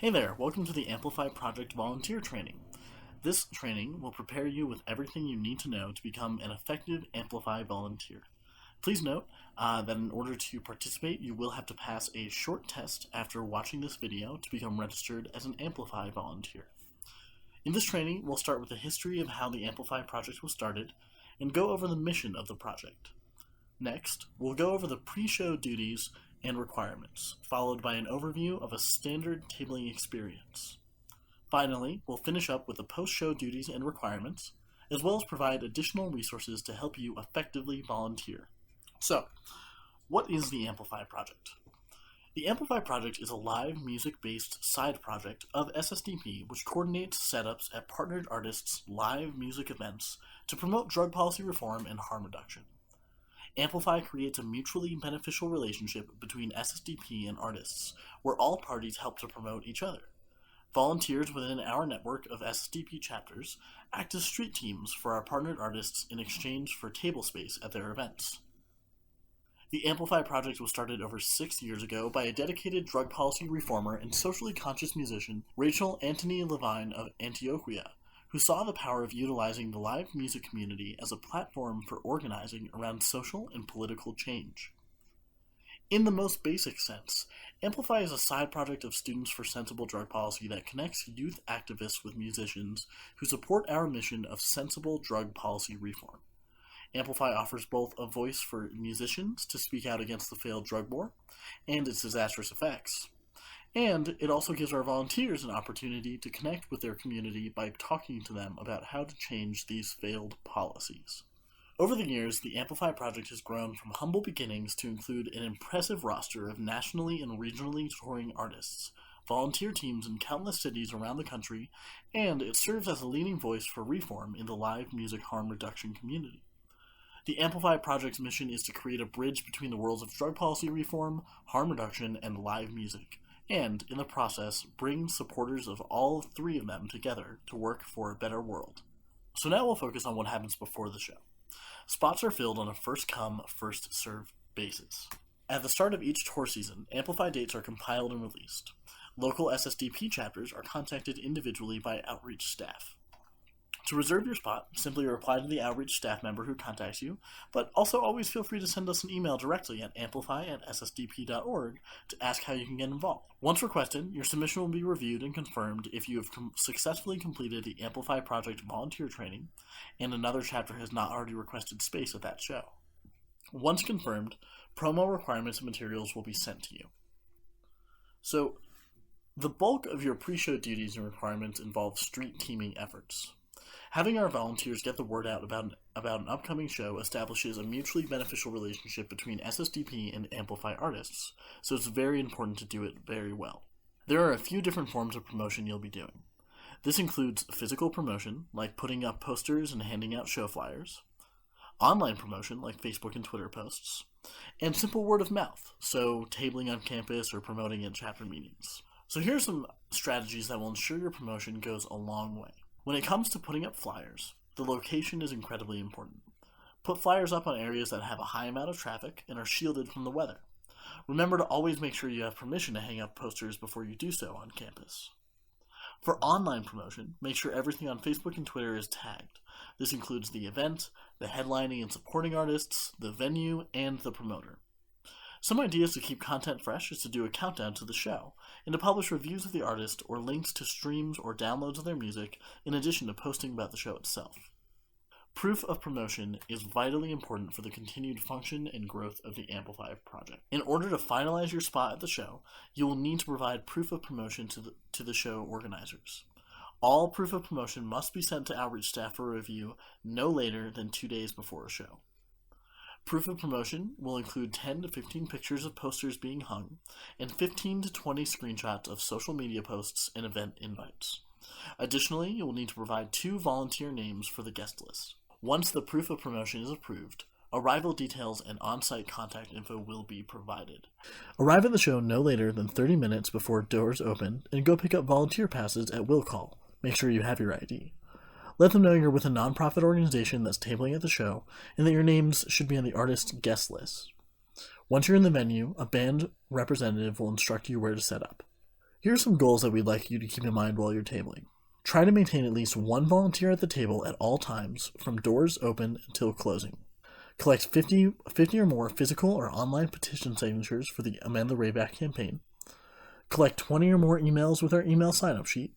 Hey there, welcome to the Amplify Project Volunteer Training. This training will prepare you with everything you need to know to become an effective Amplify volunteer. Please note that in order to participate, you will have to pass a short test after watching this video to become registered as an Amplify volunteer. In this training, we'll start with the history of how the Amplify project was started and go over the mission of the project. Next, we'll go over the pre-show duties and requirements, followed by an overview of a standard tabling experience. Finally, we'll finish up with the post-show duties and requirements, as well as provide additional resources to help you effectively volunteer. So, what is the Amplify project? The Amplify project is a live music-based side project of SSDP which coordinates setups at partnered artists' live music events to promote drug policy reform and harm reduction. Amplify creates a mutually beneficial relationship between SSDP and artists, where all parties help to promote each other. Volunteers within our network of SSDP chapters act as street teams for our partnered artists in exchange for table space at their events. The Amplify project was started over 6 years ago by a dedicated drug policy reformer and socially conscious musician, Rachel Antony Levine of Antioquia, who saw the power of utilizing the live music community as a platform for organizing around social and political change. In the most basic sense, Amplify is a side project of Students for Sensible Drug Policy that connects youth activists with musicians who support our mission of sensible drug policy reform. Amplify offers both a voice for musicians to speak out against the failed drug war and its disastrous effects, and it also gives our volunteers an opportunity to connect with their community by talking to them about how to change these failed policies. Over the years, the Amplify project has grown from humble beginnings to include an impressive roster of nationally and regionally touring artists, volunteer teams in countless cities around the country, and it serves as a leading voice for reform in the live music harm reduction community. The Amplify project's mission is to create a bridge between the worlds of drug policy reform, harm reduction, and live music, and, in the process, bring supporters of all three of them together to work for a better world. So now we'll focus on what happens before the show. Spots are filled on a first-come, first-served basis. At the start of each tour season, Amplify dates are compiled and released. Local SSDP chapters are contacted individually by outreach staff. To reserve your spot, simply reply to the outreach staff member who contacts you, but also always feel free to send us an email directly at amplify@ssdp.org to ask how you can get involved. Once requested, your submission will be reviewed and confirmed if you have successfully completed the Amplify Project volunteer training and another chapter has not already requested space at that show. Once confirmed, promo requirements and materials will be sent to you. So, the bulk of your pre-show duties and requirements involve street teaming efforts. Having our volunteers get the word out about an upcoming show establishes a mutually beneficial relationship between SSDP and Amplify artists, so it's very important to do it very well. There are a few different forms of promotion you'll be doing. This includes physical promotion, like putting up posters and handing out show flyers, online promotion, like Facebook and Twitter posts, and simple word of mouth, so tabling on campus or promoting at chapter meetings. So here are some strategies that will ensure your promotion goes a long way. When it comes to putting up flyers, the location is incredibly important. Put flyers up on areas that have a high amount of traffic and are shielded from the weather. Remember to always make sure you have permission to hang up posters before you do so on campus. For online promotion, make sure everything on Facebook and Twitter is tagged. This includes the event, the headlining and supporting artists, the venue, and the promoter. Some ideas to keep content fresh is to do a countdown to the show, and to publish reviews of the artist or links to streams or downloads of their music, in addition to posting about the show itself. Proof of promotion is vitally important for the continued function and growth of the Amplify project. In order to finalize your spot at the show, you will need to provide proof of promotion to the show organizers. All proof of promotion must be sent to outreach staff for review no later than 2 days before a show. Proof of promotion will include 10 to 15 pictures of posters being hung and 15 to 20 screenshots of social media posts and event invites. Additionally, you will need to provide 2 volunteer names for the guest list. Once the proof of promotion is approved, arrival details and on-site contact info will be provided. Arrive at the show no later than 30 minutes before doors open and go pick up volunteer passes at will call. Make sure you have your ID. Let them know you're with a nonprofit organization that's tabling at the show, and that your names should be on the artist's guest list. Once you're in the venue, a band representative will instruct you where to set up. Here are some goals that we'd like you to keep in mind while you're tabling. Try to maintain at least one volunteer at the table at all times, from doors open until closing. Collect 50 or more physical or online petition signatures for the Amend the Rave Act campaign. Collect 20 or more emails with our email sign-up sheet.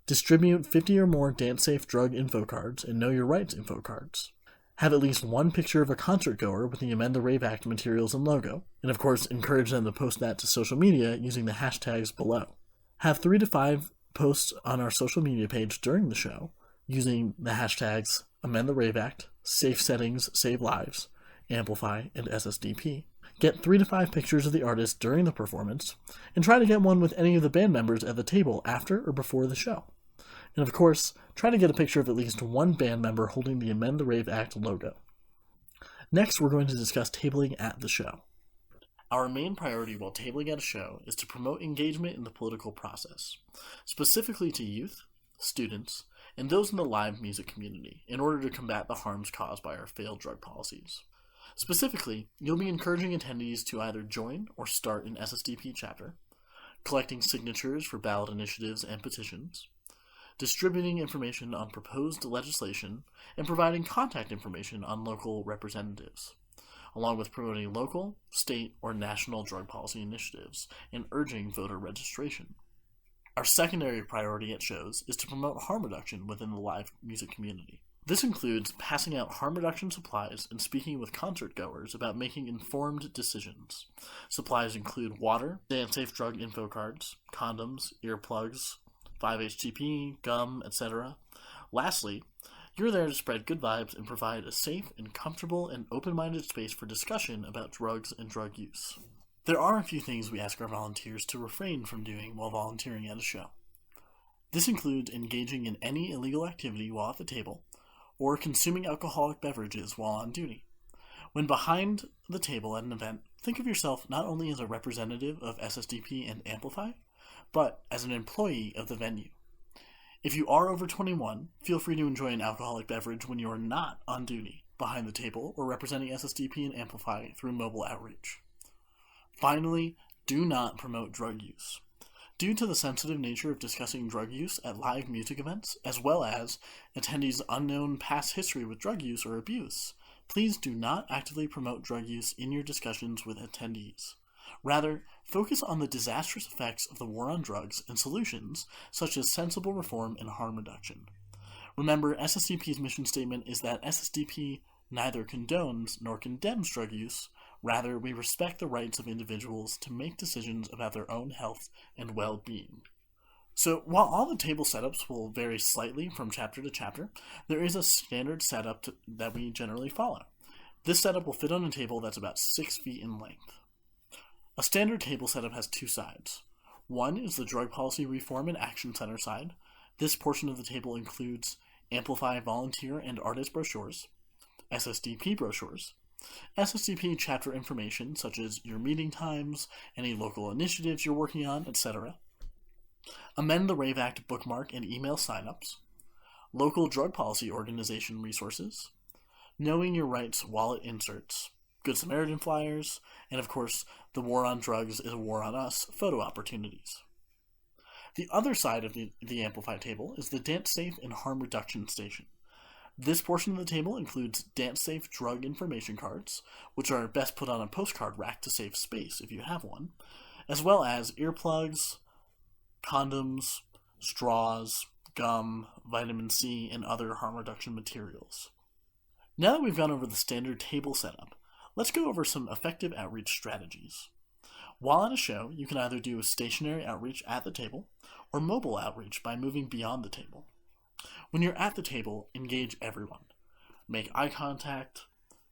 Distribute 50 or more dance-safe drug info cards and Know Your Rights info cards. Have at least one picture of a concert goer with the Amend the Rave Act materials and logo. And of course, encourage them to post that to social media using the hashtags below. Have 3 to 5 posts on our social media page during the show using the hashtags Amend the Rave Act, Safe Settings, Save Lives, Amplify, and SSDP. Get 3 to 5 pictures of the artist during the performance, and try to get one with any of the band members at the table after or before the show. And of course, try to get a picture of at least one band member holding the Amend the Rave Act logo. Next, we're going to discuss tabling at the show. Our main priority while tabling at a show is to promote engagement in the political process, specifically to youth, students, and those in the live music community, in order to combat the harms caused by our failed drug policies. Specifically, you'll be encouraging attendees to either join or start an SSDP chapter, collecting signatures for ballot initiatives and petitions, distributing information on proposed legislation, and providing contact information on local representatives, along with promoting local, state, or national drug policy initiatives and urging voter registration. Our secondary priority at shows is to promote harm reduction within the live music community. This includes passing out harm reduction supplies and speaking with concert goers about making informed decisions. Supplies include water, dance-safe drug info cards, condoms, earplugs, 5-HTP, gum, etc. Lastly, you're there to spread good vibes and provide a safe and comfortable and open-minded space for discussion about drugs and drug use. There are a few things we ask our volunteers to refrain from doing while volunteering at a show. This includes engaging in any illegal activity while at the table, or consuming alcoholic beverages while on duty. When behind the table at an event, think of yourself not only as a representative of SSDP and Amplify, but as an employee of the venue. If you are over 21, feel free to enjoy an alcoholic beverage when you are not on duty, behind the table, or representing SSDP and Amplify through mobile outreach. Finally, do not promote drug use. Due to the sensitive nature of discussing drug use at live music events, as well as attendees' unknown past history with drug use or abuse, please do not actively promote drug use in your discussions with attendees. Rather, focus on the disastrous effects of the war on drugs and solutions such as sensible reform and harm reduction. Remember, SSDP's mission statement is that SSDP neither condones nor condemns drug use. Rather, we respect the rights of individuals to make decisions about their own health and well-being. So, while all the table setups will vary slightly from chapter to chapter, there is a standard setup that we generally follow. This setup will fit on a table that's about 6 feet in length. A standard table setup has 2 sides. One is the Drug Policy Reform and Action Center side. This portion of the table includes Amplify volunteer and artist brochures, SSDP brochures, SSDP chapter information such as your meeting times, any local initiatives you're working on, etc. Amend the Rave Act bookmark and email signups, local drug policy organization resources, Knowing Your Rights wallet inserts, Good Samaritan flyers, and of course, the War on Drugs is a War on Us photo opportunities. The other side of the Amplify table is the Dance Safe and Harm Reduction station. This portion of the table includes dance-safe drug information cards, which are best put on a postcard rack to save space if you have one, as well as earplugs, condoms, straws, gum, vitamin C, and other harm reduction materials. Now that we've gone over the standard table setup, let's go over some effective outreach strategies. While at a show, you can either do a stationary outreach at the table or mobile outreach by moving beyond the table. When you're at the table, engage everyone. Make eye contact,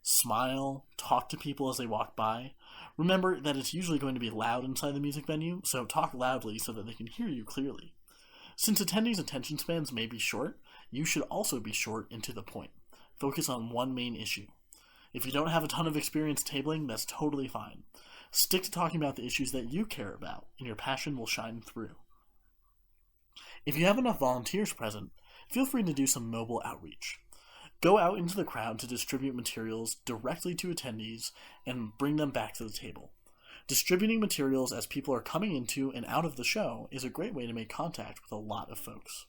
smile, talk to people as they walk by. Remember that it's usually going to be loud inside the music venue, so talk loudly so that they can hear you clearly. Since attendees' attention spans may be short, you should also be short and to the point. Focus on one main issue. If you don't have a ton of experience tabling, that's totally fine. Stick to talking about the issues that you care about, and your passion will shine through. If you have enough volunteers present, feel free to do some mobile outreach. Go out into the crowd to distribute materials directly to attendees and bring them back to the table. Distributing materials as people are coming into and out of the show is a great way to make contact with a lot of folks.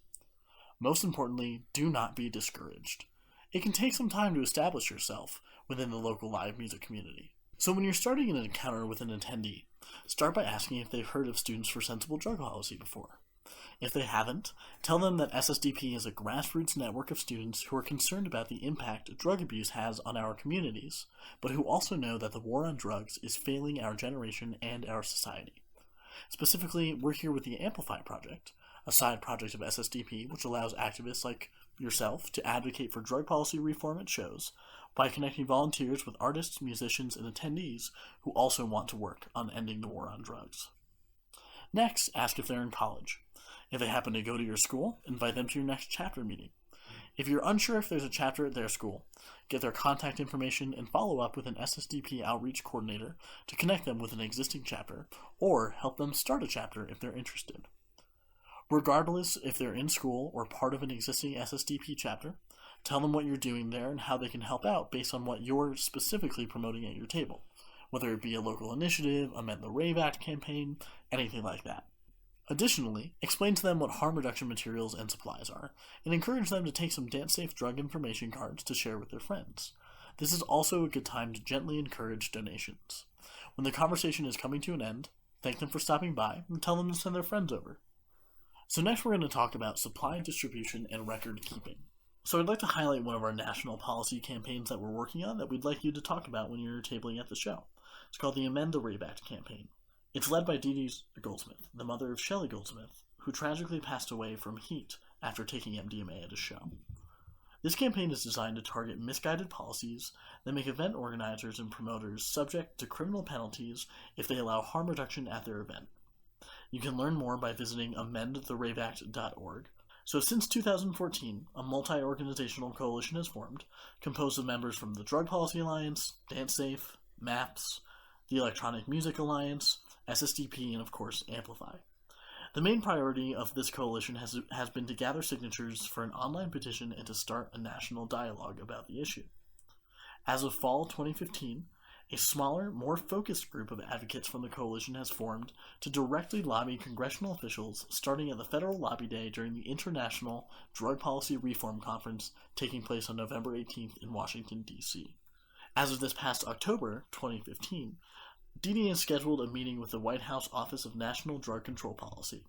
Most importantly, do not be discouraged. It can take some time to establish yourself within the local live music community. So when you're starting an encounter with an attendee, start by asking if they've heard of Students for Sensible Drug Policy before. If they haven't, tell them that SSDP is a grassroots network of students who are concerned about the impact drug abuse has on our communities, but who also know that the war on drugs is failing our generation and our society. Specifically, we're here with the Amplify Project, a side project of SSDP which allows activists like yourself to advocate for drug policy reform at shows by connecting volunteers with artists, musicians, and attendees who also want to work on ending the war on drugs. Next, ask if they're in college. If they happen to go to your school, invite them to your next chapter meeting. If you're unsure if there's a chapter at their school, get their contact information and follow up with an SSDP outreach coordinator to connect them with an existing chapter, or help them start a chapter if they're interested. Regardless if they're in school or part of an existing SSDP chapter, tell them what you're doing there and how they can help out based on what you're specifically promoting at your table, whether it be a local initiative, a Amend the Rave Act campaign, anything like that. Additionally, explain to them what harm reduction materials and supplies are, and encourage them to take some dance-safe drug information cards to share with their friends. This is also a good time to gently encourage donations. When the conversation is coming to an end, thank them for stopping by and tell them to send their friends over. So next we're going to talk about supply distribution and record keeping. So I'd like to highlight one of our national policy campaigns that we're working on that we'd like you to talk about when you're tabling at the show. It's called the Amend the Rave Act campaign. It's led by Dee Goldsmith, the mother of Shelley Goldsmith, who tragically passed away from heat after taking MDMA at a show. This campaign is designed to target misguided policies that make event organizers and promoters subject to criminal penalties if they allow harm reduction at their event. You can learn more by visiting amendtheRaveAct.org. So since 2014, a multi-organizational coalition has formed, composed of members from the Drug Policy Alliance, DanceSafe, MAPS, the Electronic Music Alliance, SSDP, and of course, Amplify. The main priority of this coalition has been to gather signatures for an online petition and to start a national dialogue about the issue. As of fall 2015, a smaller, more focused group of advocates from the coalition has formed to directly lobby congressional officials starting at the Federal Lobby Day during the International Drug Policy Reform Conference taking place on November 18th in Washington, D.C. As of this past October 2015, Dee has scheduled a meeting with the White House Office of National Drug Control Policy,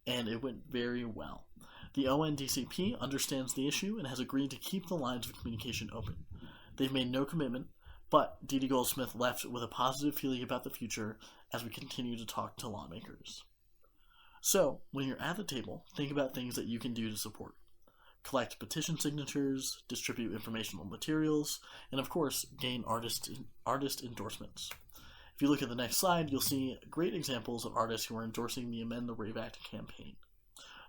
and it went very well. The ONDCP understands the issue and has agreed to keep the lines of communication open. They've made no commitment, but Dee Goldsmith left with a positive feeling about the future as we continue to talk to lawmakers. So, when you're at the table, think about things that you can do to support. Collect petition signatures, distribute informational materials, and of course, gain artist endorsements. If you look at the next slide, you'll see great examples of artists who are endorsing the Amend the Rave Act campaign.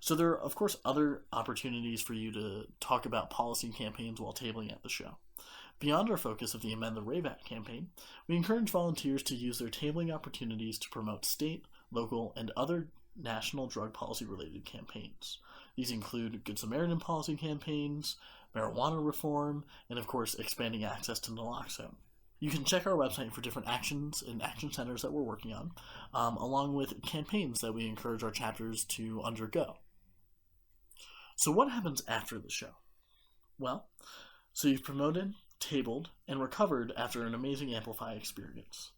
So there are, of course, other opportunities for you to talk about policy campaigns while tabling at the show. Beyond our focus of the Amend the Rave Act campaign, we encourage volunteers to use their tabling opportunities to promote state, local, and other national drug policy-related campaigns. These include Good Samaritan policy campaigns, marijuana reform, and of course, expanding access to naloxone. You can check our website for different actions and action centers that we're working on, along with campaigns that we encourage our chapters to undergo. So what happens after the show? Well, so you've promoted, tabled, and recovered after an amazing Amplify experience.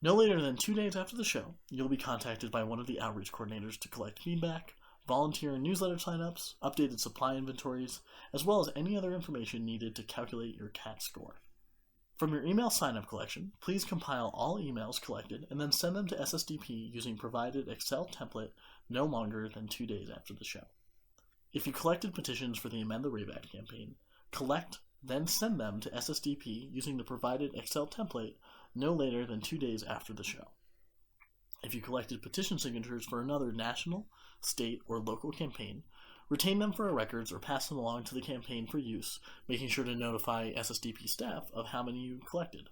No later than 2 days after the show, you'll be contacted by one of the outreach coordinators to collect feedback, volunteer and newsletter signups, updated supply inventories, as well as any other information needed to calculate your CAT score. From your email sign-up collection, please compile all emails collected and then send them to SSDP using provided Excel template no longer than 2 days after the show. If you collected petitions for the Amend the Rave Act campaign, collect, then send them to SSDP using the provided Excel template no later than 2 days after the show. If you collected petition signatures for another national, state, or local campaign, retain them for our records or pass them along to the campaign for use, making sure to notify SSDP staff of how many you collected.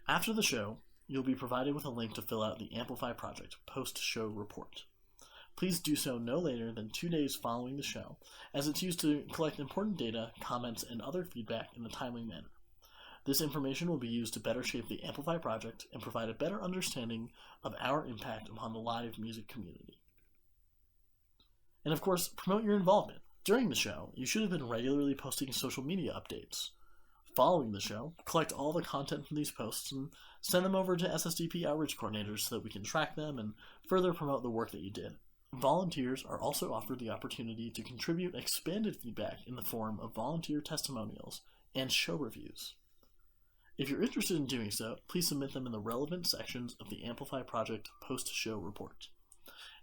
After the show, you'll be provided with a link to fill out the Amplify Project post-show report. Please do so no later than 2 days following the show, as it's used to collect important data, comments, and other feedback in a timely manner. This information will be used to better shape the Amplify project and provide a better understanding of our impact upon the live music community. And of course, promote your involvement. During the show, you should have been regularly posting social media updates. Following the show, collect all the content from these posts and send them over to SSDP outreach coordinators so that we can track them and further promote the work that you did. Volunteers are also offered the opportunity to contribute expanded feedback in the form of volunteer testimonials and show reviews. If you're interested in doing so, please submit them in the relevant sections of the Amplify Project post-show report.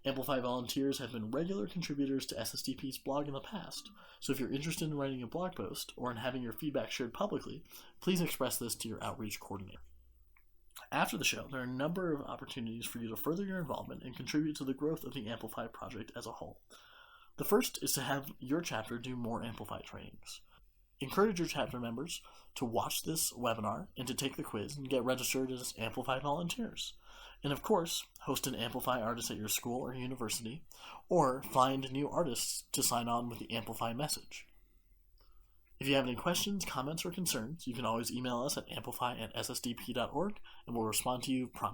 Amplify volunteers have been regular contributors to SSDP's blog in the past, so if you're interested in writing a blog post or in having your feedback shared publicly, please express this to your outreach coordinator. After the show, there are a number of opportunities for you to further your involvement and contribute to the growth of the Amplify project as a whole. The first is to have your chapter do more Amplify trainings. Encourage your chapter members to watch this webinar and to take the quiz and get registered as Amplify volunteers. And of course, host an Amplify artist at your school or university, or find new artists to sign on with the Amplify message. If you have any questions, comments, or concerns, you can always email us at amplify@ssdp.org, and we'll respond to you promptly.